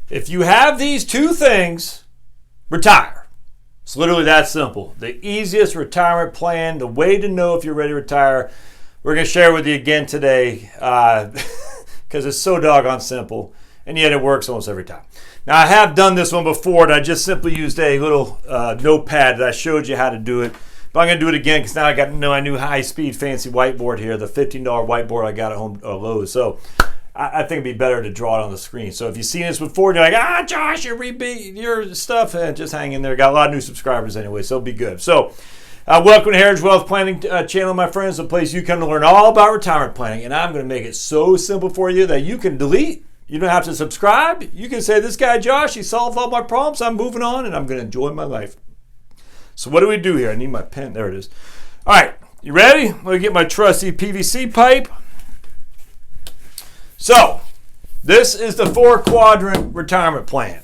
If you have these two things, retire. It's literally that simple. The easiest retirement plan, the way to know if you're ready to retire, we're going to share with you again today because it's so doggone simple, and yet it works almost every time. Now, I have done this one before, and I just simply used a little notepad that I showed you how to do it. But I'm going to do it again because now I got my new high-speed fancy whiteboard here, the $15 whiteboard I got at home Lowe's. So I think it'd be better to draw it on the screen. So if you've seen this before and you're like, Josh, you're repeating your stuff, just hang in there. Got a lot of new subscribers anyway, so it'll be good. So welcome to Heritage Wealth Planning channel, my friends, the place you come to learn all about retirement planning. And I'm going to make it so simple for you that you can delete. You don't have to subscribe. You can say, this guy, Josh, he solved all my problems. I'm moving on, and I'm going to enjoy my life. So what do we do here? I need my pen. There it is. All right, you ready? Let me get my trusty PVC pipe. So this is the 4-quadrant retirement plan.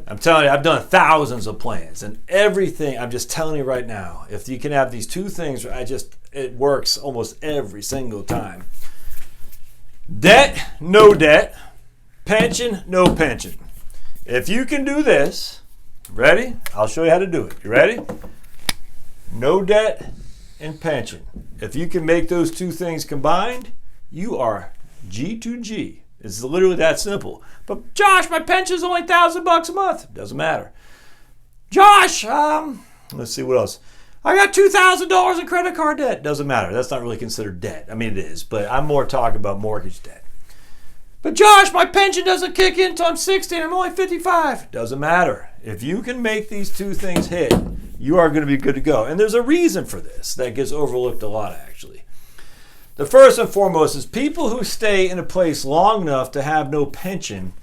I'm telling you, I've done thousands of plans, and everything, I'm just telling you right now, if you can have these two things, it works almost every single time. Debt, no debt. Pension, no pension. If you can do this, ready? I'll show you how to do it. You ready? No debt and pension. If you can make those two things combined, you are G2G. It's literally that simple. But Josh, my pension's only $1,000 a month. Doesn't matter. Josh, let's see what else. I got $2,000 in credit card debt. Doesn't matter. That's not really considered debt. I mean, it is, but I'm more talking about mortgage debt. But Josh, my pension doesn't kick in until I'm 60 and I'm only 55. Doesn't matter. If you can make these two things hit, you are going to be good to go. And there's a reason for this that gets overlooked a lot, actually. The first and foremost is people who stay in a place long enough to have no pension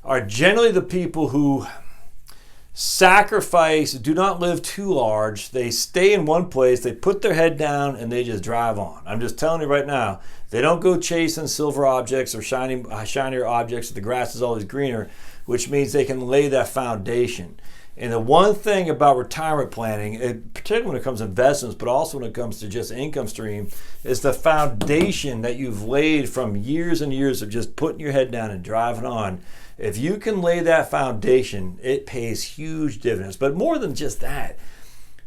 are generally the people who sacrifice, do not live too large. They stay in one place, they put their head down, and they just drive on. I'm just telling you right now, they don't go chasing silver objects or shinier objects. The grass is always greener, which means they can lay that foundation. And the one thing about retirement planning, particularly when it comes to investments, but also when it comes to just income stream, is the foundation that you've laid from years and years of just putting your head down and driving on. If you can lay that foundation, it pays huge dividends. But more than just that,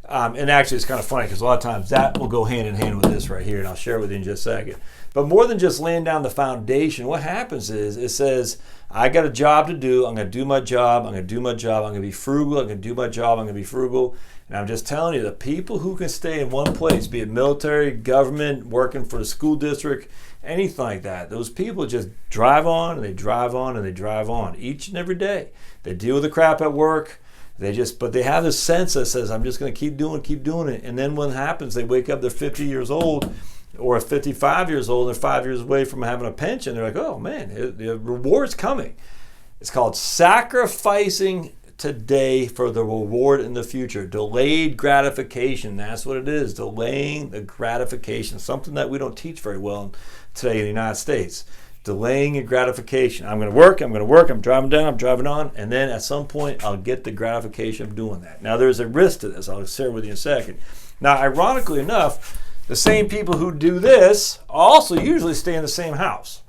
and actually it's kind of funny because a lot of times that will go hand in hand with this right here, and I'll share it with you in just a second. But more than just laying down the foundation, what happens is it says, I got a job to do. I'm going to do my job. I'm going to do my job. I'm going to be frugal. I'm going to do my job. I'm going to be frugal. And I'm just telling you, the people who can stay in one place, be it military, government, working for the school district, anything like that, those people just drive on and they drive on and they drive on each and every day. They deal with the crap at work. But they have this sense that says, I'm just going to keep doing it. And then when it happens, they wake up, they're 50 years old or 55 years old, they're 5 years away from having a pension. They're like, oh man, the reward's coming. It's called sacrificing today for the reward in the future. Delayed gratification, that's what it is. Delaying the gratification, something that we don't teach very well today in the United States. Delaying a gratification. I'm going to work, I'm driving down, I'm driving on, and then at some point I'll get the gratification of doing that. Now there's a risk to this. I'll share with you in a second. Now, ironically enough, the same people who do this also usually stay in the same house.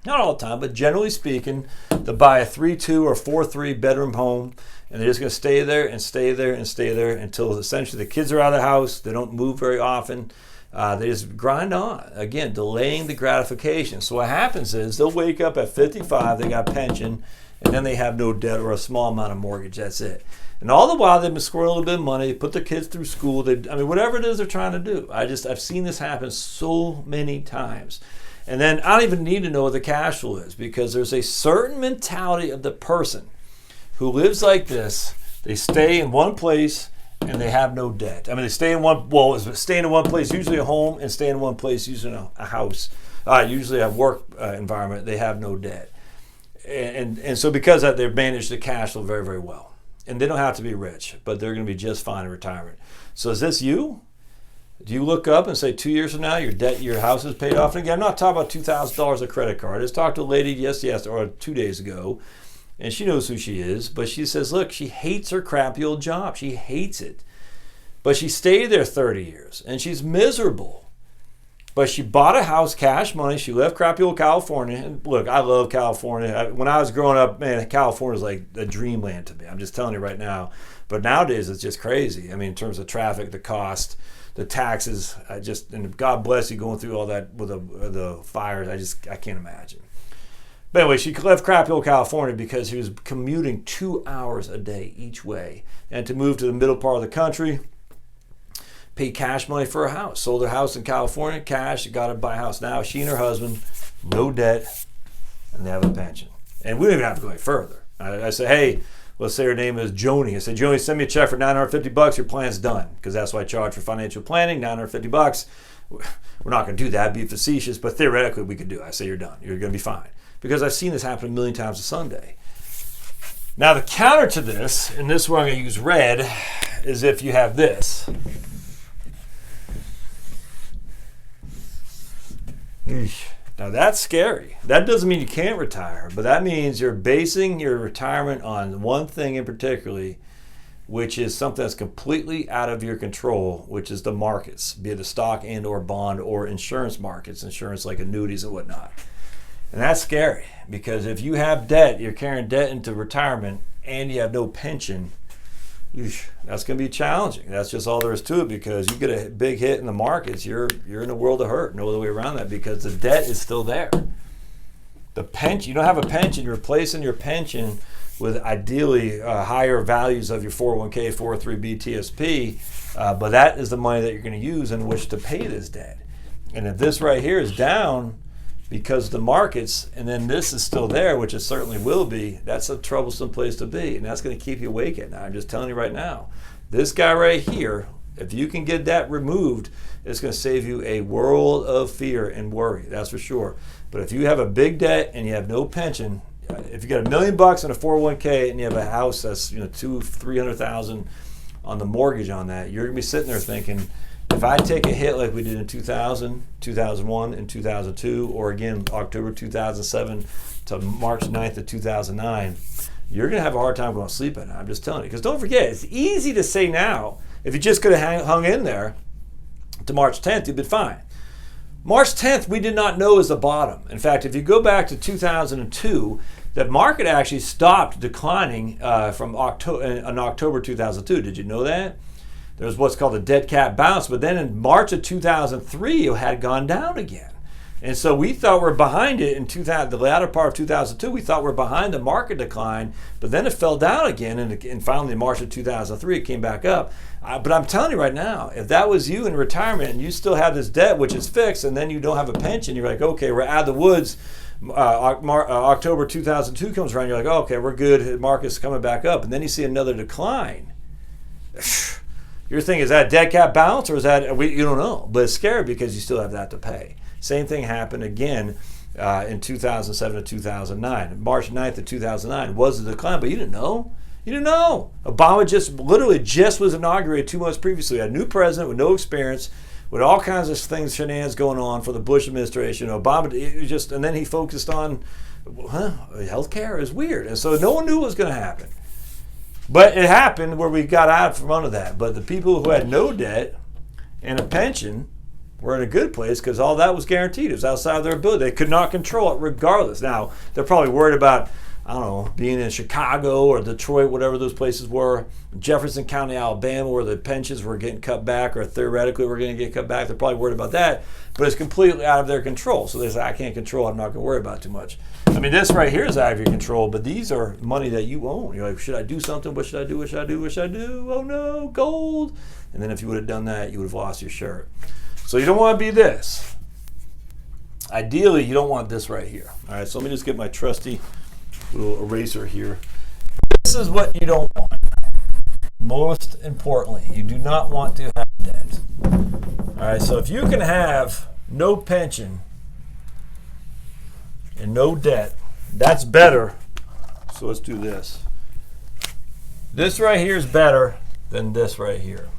Not all the time, but generally speaking, they'll buy a 3-2 or 4-3 bedroom home, and they're just going to stay there and stay there and stay there until essentially the kids are out of the house. They don't move very often. They just grind on. Again, delaying the gratification. So what happens is they'll wake up at 55, they got pension, and then they have no debt or a small amount of mortgage. That's it. And all the while they've been squirreling a little bit of money, put their kids through school. Whatever it is they're trying to do. I've seen this happen so many times. And then I don't even need to know what the cash flow is because there's a certain mentality of the person who lives like this. They stay in one place and they have no debt. They stay in one place, usually a home, and stay in one place, usually a house, usually a work environment. They have no debt. And so because of that, they've managed the cash flow very, very well. And they don't have to be rich, but they're going to be just fine in retirement. So is this you? Do you look up and say 2 years from now your house is paid off? And again, I'm not talking about $2,000 a credit card. I just talked to a lady or 2 days ago, and she knows who she is, but she says, look, she hates her crappy old job. She hates it. But she stayed there 30 years, and she's miserable. But she bought a house, cash money. She left crappy old California. And look, I love California. When I was growing up, man, California was like a dreamland to me. I'm just telling you right now. But nowadays, it's just crazy. I mean, in terms of traffic, the cost, the taxes, and God bless you going through all that with the fires. I can't imagine. But anyway, she left crappy old California because she was commuting 2 hours a day each way. And to move to the middle part of the country, paid cash money for a house. Sold her house in California, cash, got to buy a house now. She and her husband, no debt, and they have a pension. And we don't even have to go any further. I said, hey, let's say her name is Joni. I said, Joni, send me a check for $950. Your plan's done. Because that's what I charge for financial planning, $950. We're not going to do that, be facetious, but theoretically we could do it. I say, you're done. You're going to be fine. Because I've seen this happen a million times a Sunday. Now, the counter to this, and this one I'm going to use red, is if you have this. Now that's scary. That doesn't mean you can't retire, but that means you're basing your retirement on one thing in particular, which is something that's completely out of your control, which is the markets, be it the stock and or bond or insurance markets, insurance like annuities and whatnot. And that's scary because if you have debt, you're carrying debt into retirement and you have no pension, that's going to be challenging. That's just all there is to it because you get a big hit in the markets, you're in a world of hurt. No other way around that because the debt is still there. The pension, you don't have a pension, you're replacing your pension with ideally higher values of your 401k, 403b, TSP, but that is the money that you're going to use in which to pay this debt. And if this right here is down because of the markets, and then this is still there, which it certainly will be, that's a troublesome place to be, and that's going to keep you awake at night. I'm just telling you right now. This guy right here, if you can get that removed, it's going to save you a world of fear and worry, that's for sure. But if you have a big debt and you have no pension, if you got $1 million in a 401k and you have a house that's $200,000-300,000 on the mortgage on that, you're going to be sitting there thinking, if I take a hit like we did in 2000, 2001, and 2002, or again, October 2007 to March 9th of 2009, you're going to have a hard time going to sleep at night. I'm just telling you. Because don't forget, it's easy to say now, if you just could have hung in there to March 10th, you'd been fine. March 10th, we did not know was the bottom. In fact, if you go back to 2002, the market actually stopped declining from October 2002. Did you know that? There was what's called a dead cat bounce, but then in March of 2003, it had gone down again. And so we thought we're behind it in the latter part of 2002. We thought we're behind the market decline, but then it fell down again, and finally in March of 2003, it came back up. But I'm telling you right now, if that was you in retirement and you still have this debt, which is fixed, and then you don't have a pension, you're like, okay, we're out of the woods. October 2002 comes around, you're like, oh, okay, we're good. The market's coming back up. And then you see another decline. You're thinking, is that a dead cat bounce or is that, you don't know. But it's scary because you still have that to pay. Same thing happened again in 2007 to 2009. March 9th of 2009 was the decline, but you didn't know. You didn't know. Obama just was inaugurated 2 months previously. A new president with no experience, with all kinds of things, shenanigans going on for the Bush administration. Obama, and then he focused on, healthcare is weird. And so no one knew what was going to happen. But it happened where we got out from under that. But the people who had no debt and a pension were in a good place because all that was guaranteed. It was outside of their ability. They could not control it regardless. Now, they're probably worried about, I don't know, being in Chicago or Detroit, whatever those places were, Jefferson County, Alabama, where the pensions were getting cut back or theoretically were going to get cut back. They're probably worried about that. But it's completely out of their control. So they say, I can't control it. I'm not going to worry about it too much. I mean, this right here is out of your control, but these are money that you own. You're like, should I do something? What should I do? What should I do? What should I do? Oh no, gold. And then if you would have done that, you would have lost your shirt. So you don't want to be this. Ideally, you don't want this right here. All right, so let me just get my trusty little eraser here. This is what you don't want. Most importantly, you do not want to have debt. All right, so if you can have no pension and no debt, that's better. So let's do this. This right here is better than this right here.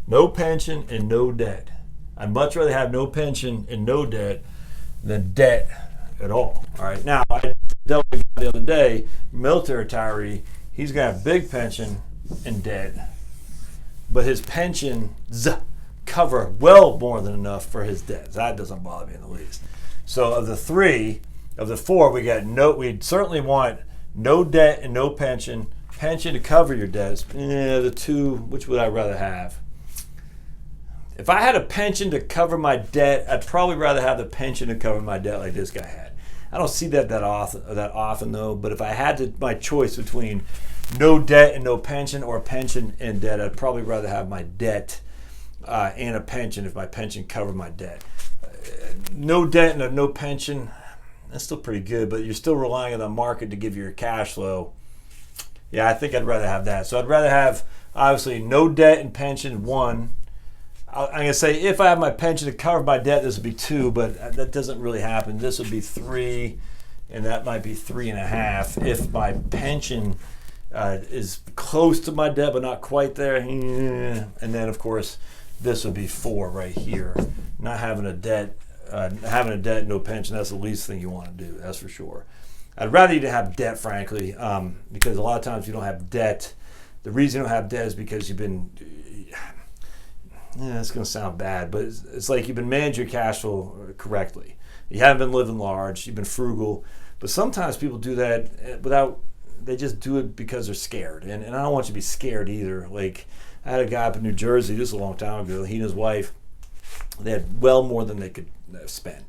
No pension and no debt. I'd much rather have no pension and no debt than debt at all. All right. Now, I dealt with the other day, military retiree. He's got a big pension and debt, but his pensions cover well more than enough for his debt. That doesn't bother me in the least. So of the four, we'd certainly want no debt and no pension. Pension to cover your debts. The two, which would I rather have? If I had a pension to cover my debt, I'd probably rather have the pension to cover my debt like this guy had. I don't see that often though, but if I had my choice between no debt and no pension or a pension and debt, I'd probably rather have my debt and a pension if my pension covered my debt. No debt and no pension, that's still pretty good, but you're still relying on the market to give you your cash flow. Yeah, I think I'd rather have that. So I'd rather have, obviously, no debt and pension, 1. I'm going to say if I have my pension to cover my debt, this would be 2, but that doesn't really happen. This would be 3, and that might be 3.5. If my pension is close to my debt but not quite there, and then, of course, this would be 4 right here. Not having a debt, no pension, that's the least thing you want to do, that's for sure. I'd rather you to have debt, frankly, because a lot of times you don't have debt. The reason you don't have debt is because you've been, it's going to sound bad, but it's like you've been managing your cash flow correctly. You haven't been living large, you've been frugal, but sometimes people do that they just do it because they're scared. And I don't want you to be scared either. Like, I had a guy up in New Jersey just a long time ago, he and his wife, they had well more than they could spend.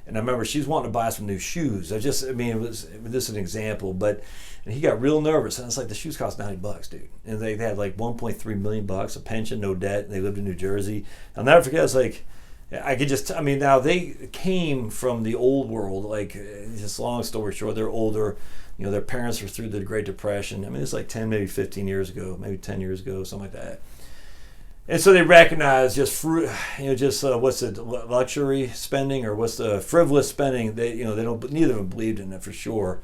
And I remember she's wanting to buy some new shoes. It was just an example, but and he got real nervous. And it's like, the shoes cost $90, dude. And they had like $1.3 million, a pension, no debt. And they lived in New Jersey. I'll never forget. It's like, now they came from the old world. Like, just long story short, they're older. Their parents were through the Great Depression. It's like 10, maybe 15 years ago, maybe 10 years ago, something like that. And so they recognize what's the luxury spending or what's the frivolous spending. Neither of them believed in it for sure.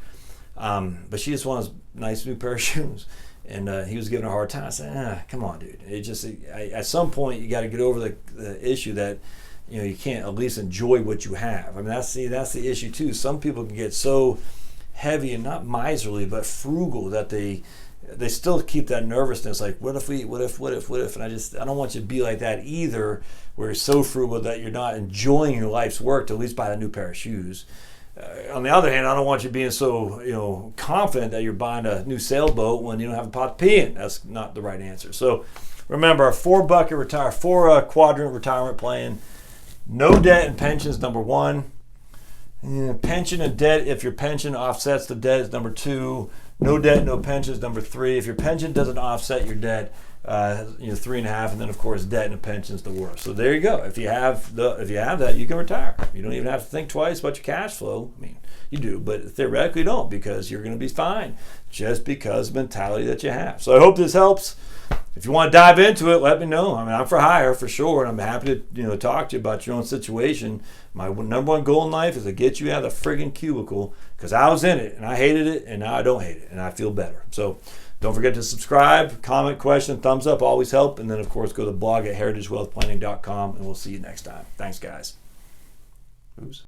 But she just wanted a nice new pair of shoes, and he was giving her a hard time. I said, come on, dude. At some point you got to get over the issue that you can't at least enjoy what you have. That's the issue too. Some people can get so heavy and not miserly, but frugal that they still keep that nervousness, like what if, and I don't want you to be like that either, where you're so frugal that you're not enjoying your life's work to at least buy a new pair of shoes. On the other hand, I don't want you being so confident that you're buying a new sailboat when you don't have a pot to pee in. That's not the right answer. So remember, a 4 quadrant retirement plan. No debt and pension is number 1. Pension and debt, if your pension offsets the debt, is number 2. No debt, no pension is number 3. If your pension doesn't offset your debt, 3.5, and then of course debt and a pension is the worst. So there you go. If you have that, you can retire. You don't even have to think twice about your cash flow. You do, but theoretically you don't, because you're going to be fine just because of the mentality that you have. So I hope this helps. If you want to dive into it, let me know. I'm for hire for sure, and I'm happy to talk to you about your own situation. My number one goal in life is to get you out of the friggin' cubicle, because I was in it and I hated it, and now I don't hate it and I feel better. So don't forget to subscribe, comment, question, thumbs up always help, and then of course go to the blog at heritagewealthplanning.com, and we'll see you next time. Thanks, guys. Oops.